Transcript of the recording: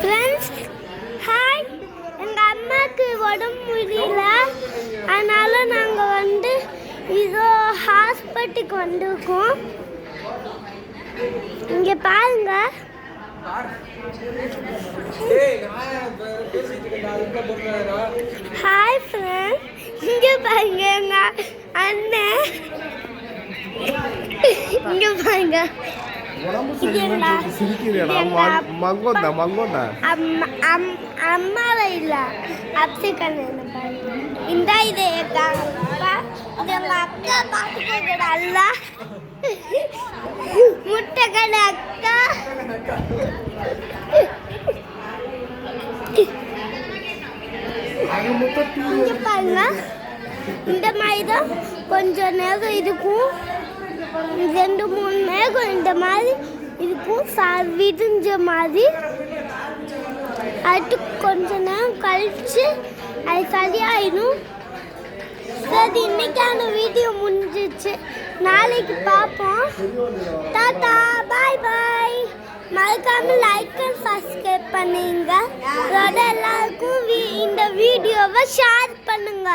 Friends hi, எங்கள் அம்மாவுக்கு உடம்பு முடியல, அதனால நாங்கள் வந்து இதோ ஹாஸ்பிட்டலுக்கு வந்திருக்கோம். இங்கே பாருங்க. ஹாய் ஃப்ரெண்ட்ஸ், இங்கே பாருங்க எங்கள் அண்ணன். இங்கே பாருங்க, அம்மாவை இல்லை அப்சிக்கன் இந்த இது எங்க அக்கா பார்த்துக்கல முட்டைக்கடை அக்கா. பாருங்க, இந்த மாதிரி தான் கொஞ்சம் நேரம் இருக்கும், 2-3 மேகம் இந்த மாதிரி இருக்கும், விடிஞ்ச மாதிரி. அடுத்து கொஞ்ச நேரம் கழிச்சு அது சரியாயிடும். சரி, இன்னைக்கான வீடியோ முடிஞ்சிச்சு, நாளைக்கு பார்ப்போம். டாடா, பாய் பாய். மறக்காம லைக் அண்ட் சப்ஸ்கிரைப் பண்ணுங்க. எல்லாருக்கும் இந்த வீடியோவை ஷேர் பண்ணுங்க.